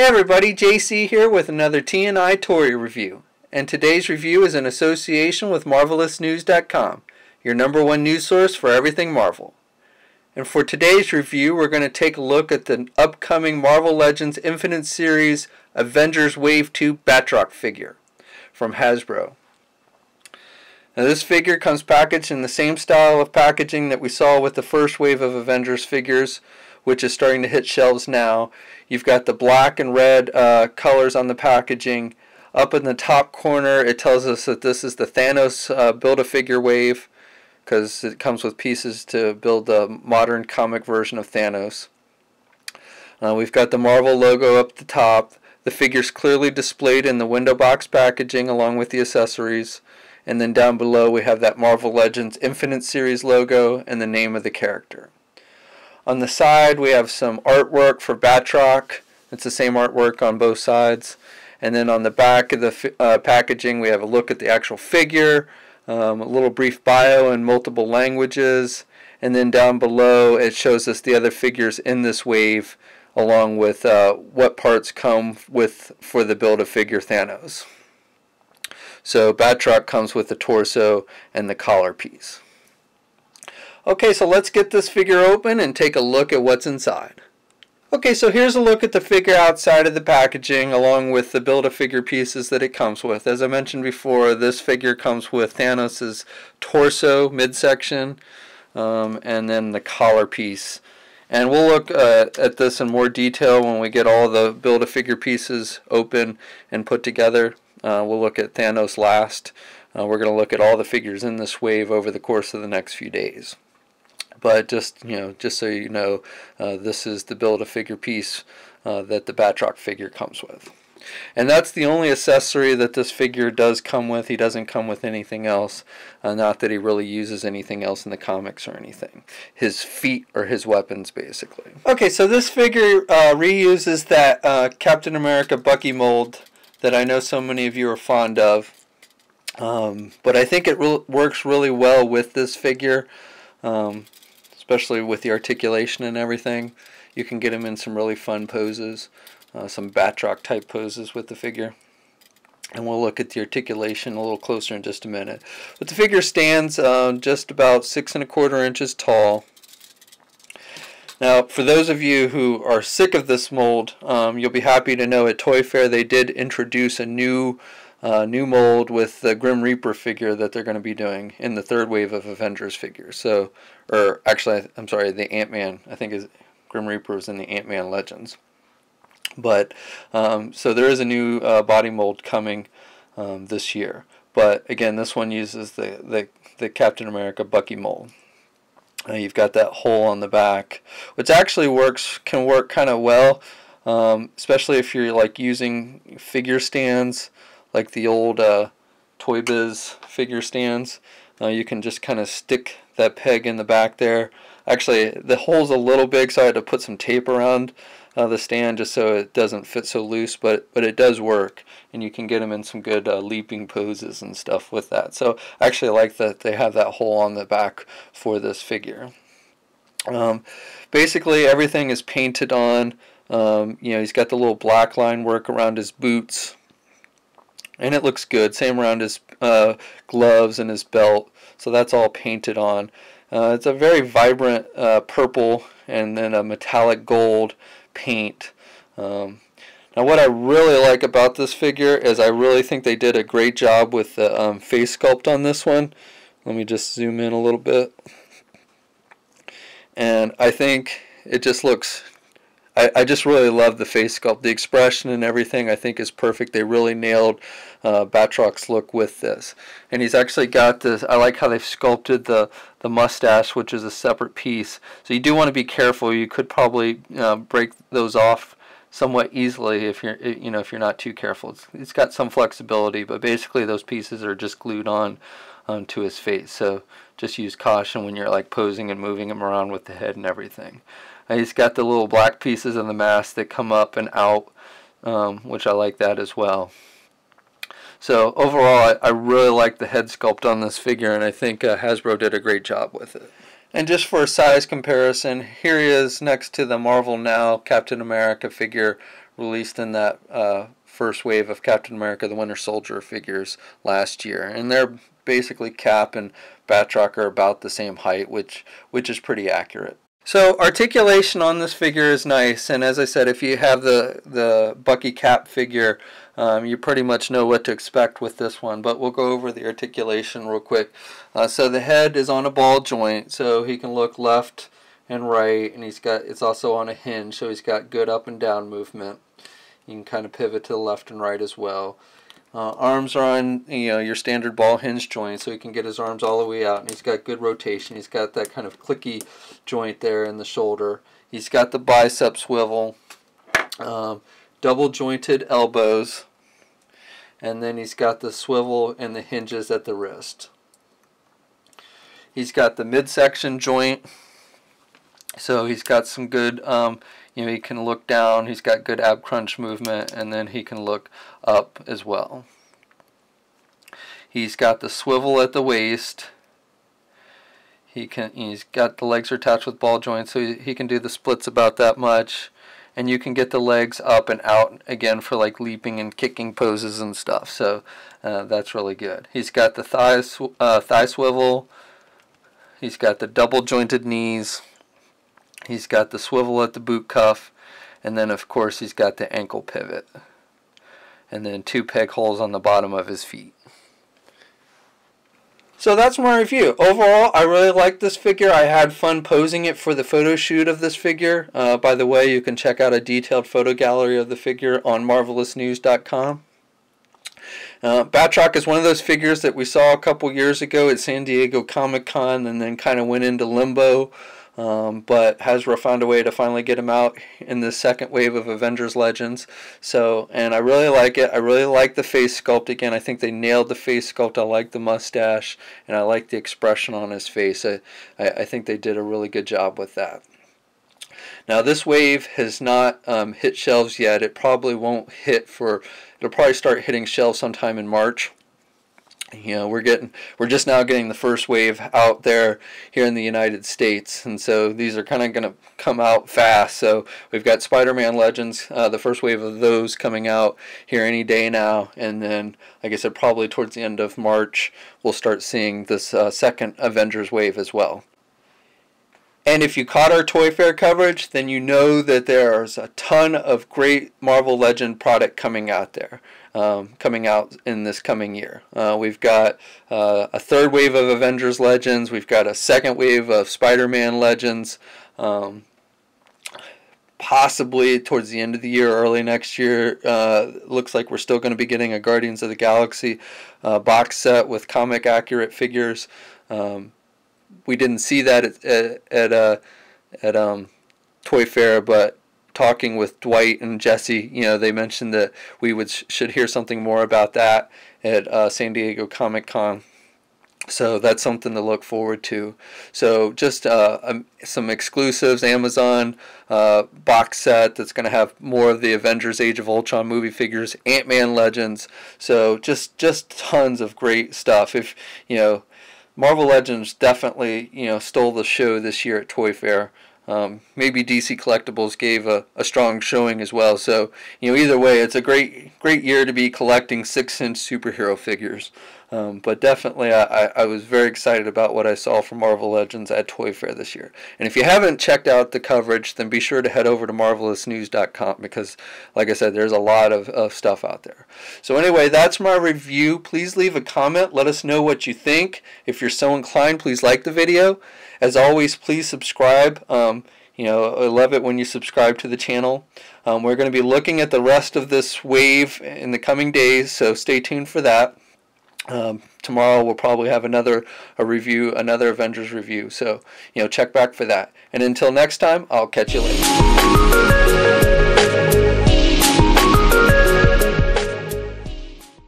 Hey everybody, JC here with another TNI Toy review. And today's review is in association with MarvelousNews.com, your #1 news source for everything Marvel. And for today's review, we're going to take a look at the upcoming Marvel Legends Infinite Series Avengers Wave 2 Batroc figure from Hasbro. Now this figure comes packaged in the same style of packaging that we saw with the first wave of Avengers figures, which is starting to hit shelves now. You've got the black and red colors on the packaging. Up in the top corner, it tells us that this is the Thanos Build-A-Figure wave, because it comes with pieces to build the modern comic version of Thanos. We've got the Marvel logo up the top. The figure's clearly displayed in the window box packaging along with the accessories. And then down below we have that Marvel Legends Infinite Series logo and the name of the character. On the side we have some artwork for Batroc. It's the same artwork on both sides. And then on the back of the packaging we have a look at the actual figure, a little brief bio in multiple languages, and then down below it shows us the other figures in this wave along with what parts come with for the Build-A-Figure Thanos. So Batroc comes with the torso and the collar piece. Okay, so let's get this figure open and take a look at what's inside. Okay, so here's a look at the figure outside of the packaging along with the Build-A-Figure pieces that it comes with. As I mentioned before, this figure comes with Thanos' torso midsection and then the collar piece. And we'll look at this in more detail when we get all the Build-A-Figure pieces open and put together. We'll look at Thanos last. We're going to look at all the figures in this wave over the course of the next few days. But just so you know, this is the Build-A-Figure piece that the Batroc figure comes with. And that's the only accessory that this figure does come with. He doesn't come with anything else. Not that he really uses anything else in the comics or anything. His feet are his weapons, basically. Okay, so this figure reuses that Captain America Bucky mold that I know so many of you are fond of. But I think it works really well with this figure. Especially with the articulation and everything. You can get him in some really fun poses, some Batroc type poses with the figure. And we'll look at the articulation a little closer in just a minute. But the figure stands just about 6 1/4 inches tall. Now, for those of you who are sick of this mold, you'll be happy to know at Toy Fair they did introduce a new mold with the Grim Reaper figure that they're going to be doing in the third wave of Avengers figures. So, or actually, I'm sorry, the Ant-Man. I think Grim Reaper is in the Ant-Man Legends. But so there is a new body mold coming this year. But again, this one uses the Captain America Bucky mold. You've got that hole on the back, which actually can work kind of well, especially if you're like using figure stands. Like the old Toy Biz figure stands. You can just kind of stick that peg in the back there. Actually, the hole's a little big, so I had to put some tape around the stand just so it doesn't fit so loose, but it does work, and you can get them in some good leaping poses and stuff with that. So I actually like that they have that hole on the back for this figure. Basically, everything is painted on. He's got the little black line work around his boots. And it looks good. Same around his gloves and his belt. So that's all painted on. It's a very vibrant purple and then a metallic gold paint. Now what I really like about this figure is I really think they did a great job with the face sculpt on this one. Let me just zoom in a little bit. And I think it just looks... I just really love the face sculpt. The expression and everything I think is perfect. They really nailed Batroc's look with this. And he's actually got this, I like how they've sculpted the mustache, which is a separate piece. So you do want to be careful. You could probably break those off somewhat easily if you're not too careful. It's got some flexibility, but basically those pieces are just glued on to his face. So just use caution when you're like posing and moving him around with the head and everything. He's got the little black pieces of the mask that come up and out, which I like that as well. So overall, I really like the head sculpt on this figure, and I think Hasbro did a great job with it. And just for a size comparison, here he is next to the Marvel Now Captain America figure released in that first wave of Captain America the Winter Soldier figures last year, and they're basically Cap and Batroc are about the same height, which is pretty accurate. So articulation on this figure is nice, and as I said, if you have the Bucky Cap figure, you pretty much know what to expect with this one, but we'll go over the articulation real quick. So the head is on a ball joint, so he can look left and right, and it's also on a hinge, so he's got good up and down movement. You can kind of pivot to the left and right as well. Arms are on, your standard ball hinge joint, so he can get his arms all the way out, and he's got good rotation. He's got that kind of clicky joint there in the shoulder. He's got the bicep swivel, double jointed elbows, and then he's got the swivel and the hinges at the wrist. He's got the midsection joint, so he's got some good, he can look down, he's got good ab crunch movement, and then he can look up as well. He's got the swivel at the waist. He's got the legs are attached with ball joints, so he can do the splits about that much. And you can get the legs up and out again for like leaping and kicking poses and stuff. So that's really good. He's got the thigh swivel. He's got the double jointed knees. He's got the swivel at the boot cuff, and then of course he's got the ankle pivot, and then 2 peg holes on the bottom of his feet. So that's my review. Overall, I really like this figure. I had fun posing it for the photo shoot of this figure. By the way, you can check out a detailed photo gallery of the figure on marvelousnews.com. Batroc is one of those figures that we saw a couple years ago at San Diego Comic-Con and then kind of went into limbo. But Hasbro found a way to finally get him out in the second wave of Avengers Legends. And I really like it. I really like the face sculpt again. I think they nailed the face sculpt. I like the mustache, and I like the expression on his face. I think they did a really good job with that. Now this wave has not hit shelves yet. It probably won't hit it'll probably start hitting shelves sometime in March. We're just now getting the first wave out there here in the United States, and so these are kind of going to come out fast. So we've got Spider-Man Legends, the first wave of those coming out here any day now, and then, like I said, probably towards the end of March we'll start seeing this second Avengers wave as well. And if you caught our Toy Fair coverage, then you know that there's a ton of great Marvel Legend product coming out there, coming out in this coming year. We've got a third wave of Avengers Legends. We've got a second wave of Spider-Man Legends. Possibly towards the end of the year, early next year. Looks like we're still going to be getting a Guardians of the Galaxy box set with comic accurate figures. We didn't see that at Toy Fair, but talking with Dwight and Jesse, they mentioned that we should hear something more about that at San Diego Comic-Con. So that's something to look forward to. So just some exclusives, Amazon box set that's going to have more of the Avengers Age of Ultron movie figures, Ant-Man Legends. So just tons of great stuff. If Marvel Legends definitely, stole the show this year at Toy Fair. Maybe DC Collectibles gave a strong showing as well. So, either way, it's a great year to be collecting 6-inch superhero figures. But definitely, I was very excited about what I saw from Marvel Legends at Toy Fair this year. And if you haven't checked out the coverage, then be sure to head over to marvelousnews.com because, like I said, there's a lot of stuff out there. So anyway, that's my review. Please leave a comment. Let us know what you think. If you're so inclined, please like the video. As always, please subscribe. I love it when you subscribe to the channel. We're going to be looking at the rest of this wave in the coming days, so stay tuned for that. Tomorrow we'll probably have another Avengers review. So, check back for that. And until next time, I'll catch you later.